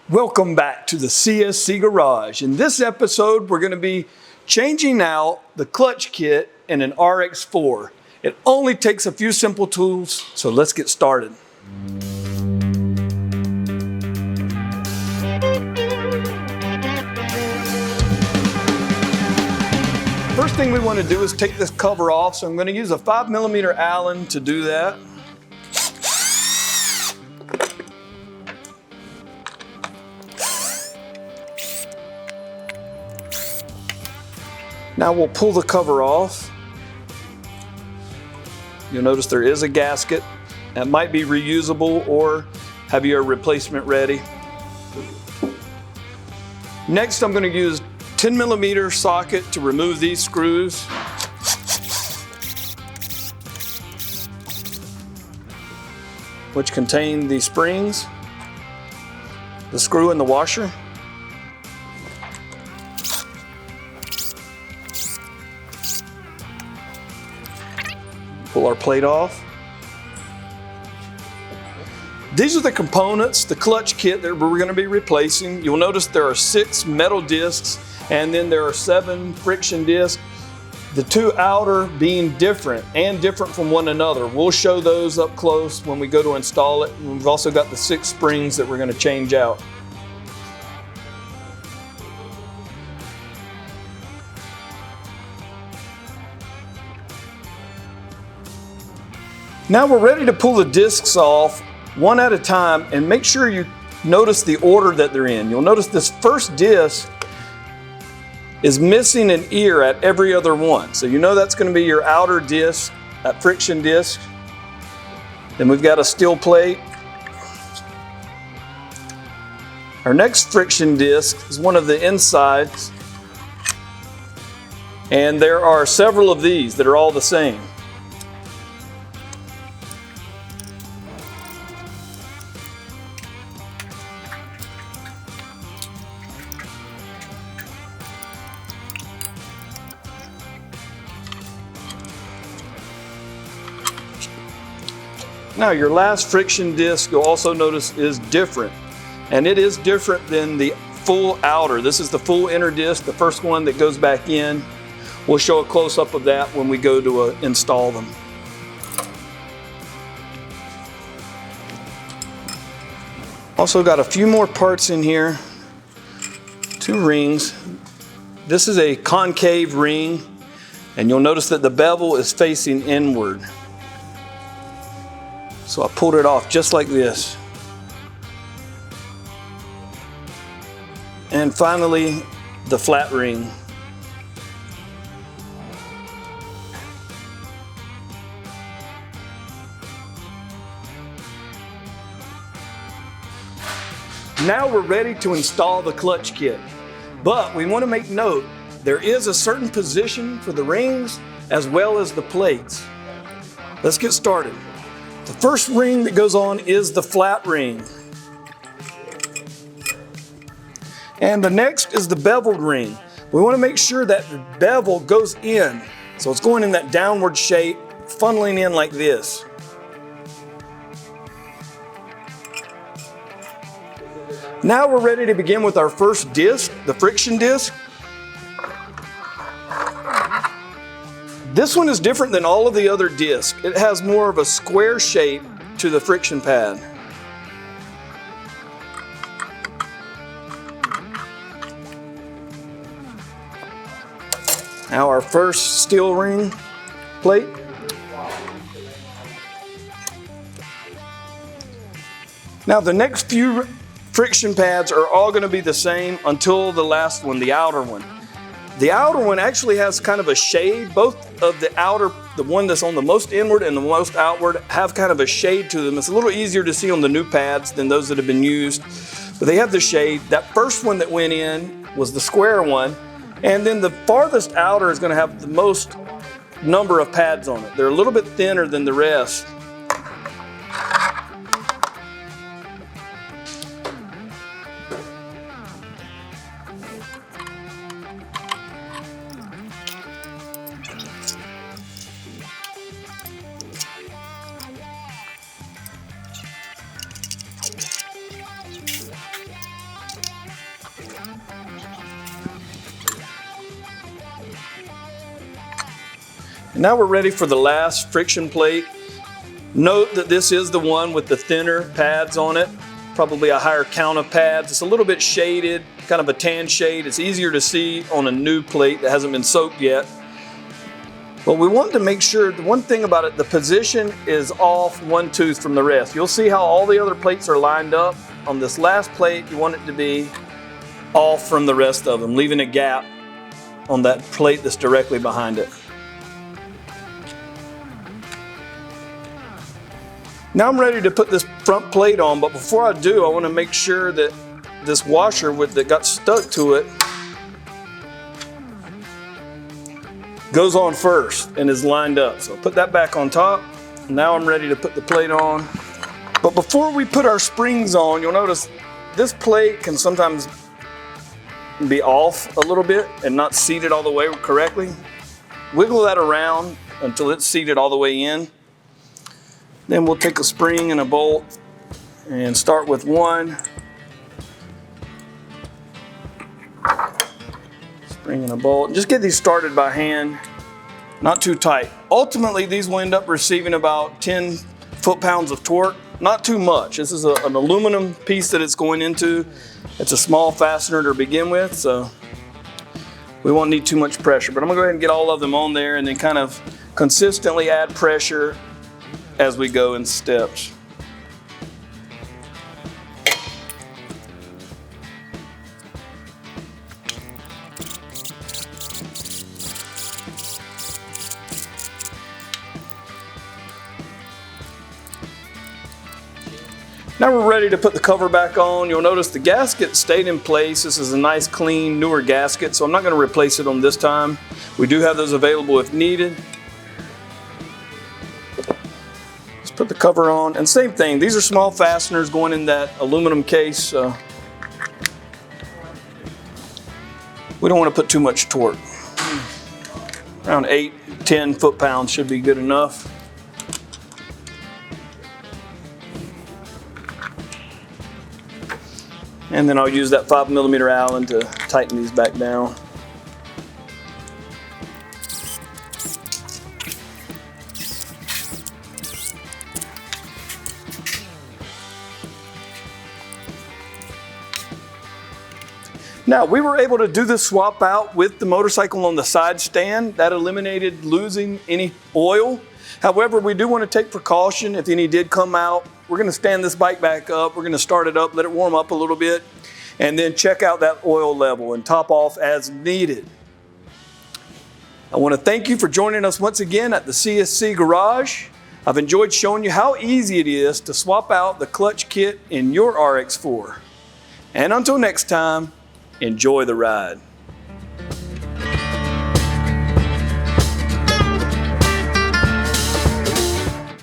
Welcome back to the CSC Garage. In this episode, we're going to be changing out the clutch kit in an RX4. It only takes a few simple tools, so let's get started. First thing we want to do is take this cover off, so I'm going to use a 5mm Allen to do that. Now we'll pull the cover off. You'll notice there is a gasket. That might be reusable or have your replacement ready. Next, I'm going to use 10mm socket to remove these screws. Which contain the springs, the screw and the washer. Pull our plate off. These are the components, the clutch kit that we're going to be replacing. You'll notice there are 6 metal discs and then there are 7 friction discs. The 2 outer being different from one another. We'll show those up close when we go to install it. And we've also got the 6 springs that we're going to change out. Now we're ready to pull the discs off one at a time and make sure you notice the order that they're in. You'll notice this first disc is missing an ear at every other one. So you know that's going to be your outer disc, that friction disc. Then we've got a steel plate. Our next friction disc is one of the insides. And there are several of these that are all the same. Now your last friction disc you'll also notice is different, and it is different than the full outer. This is the full inner disc, the first one that goes back in. We'll show a close-up of that when we go to install them. Also got a few more parts in here, 2 rings. This is a concave ring, and you'll notice that the bevel is facing inward. So I pulled it off just like this. And finally, the flat ring. Now we're ready to install the clutch kit. But we want to make note, there is a certain position for the rings as well as the plates. Let's get started. The first ring that goes on is the flat ring. And the next is the beveled ring. We want to make sure that the bevel goes in. So it's going in that downward shape, funneling in like this. Now we're ready to begin with our first disc, the friction disc. This one is different than all of the other discs. It has more of a square shape to the friction pad. Now our first steel ring plate. Now the next few friction pads are all going to be the same until the last one, the outer one. The outer one actually has kind of a shade. Both of the outer, the one that's on the most inward and the most outward, have kind of a shade to them. It's a little easier to see on the new pads than those that have been used, but they have the shade. That first one that went in was the square one, and then the farthest outer is going to have the most number of pads on it. They're a little bit thinner than the rest. Now we're ready for the last friction plate. Note that this is the one with the thinner pads on it, probably a higher count of pads. It's a little bit shaded, kind of a tan shade. It's easier to see on a new plate that hasn't been soaked yet. But we want to make sure, the one thing about it, the position is off one tooth from the rest. You'll see how all the other plates are lined up. On this last plate, you want it to be off from the rest of them, leaving a gap on that plate that's directly behind it. Now I'm ready to put this front plate on, but before I do, I want to make sure that this washer that got stuck to it goes on first and is lined up. So I'll put that back on top. Now I'm ready to put the plate on. But before we put our springs on, you'll notice this plate can sometimes be off a little bit and not seated all the way correctly. Wiggle that around until it's seated all the way in. Then we'll take a spring and a bolt and start with one. Spring and a bolt. Just get these started by hand, not too tight. Ultimately, these will end up receiving about 10 foot-pounds of torque. Not too much. This is an aluminum piece that it's going into. It's a small fastener to begin with, so we won't need too much pressure. But I'm gonna go ahead and get all of them on there and then kind of consistently add pressure as we go in steps. Now we're ready to put the cover back on. You'll notice the gasket stayed in place. This is a nice, clean, newer gasket, so I'm not going to replace it on this time. We do have those available if needed. Let's put the cover on, and same thing. These are small fasteners going in that aluminum case. We don't want to put too much torque. Around 8-10 foot-pounds should be good enough. And then I'll use that 5mm Allen to tighten these back down. Now, we were able to do this swap out with the motorcycle on the side stand. That eliminated losing any oil. However, we do want to take precaution if any did come out. We're going to stand this bike back up. We're going to start it up, let it warm up a little bit, and then check out that oil level and top off as needed. I want to thank you for joining us once again at the CSC Garage. I've enjoyed showing you how easy it is to swap out the clutch kit in your RX4. And until next time, enjoy the ride.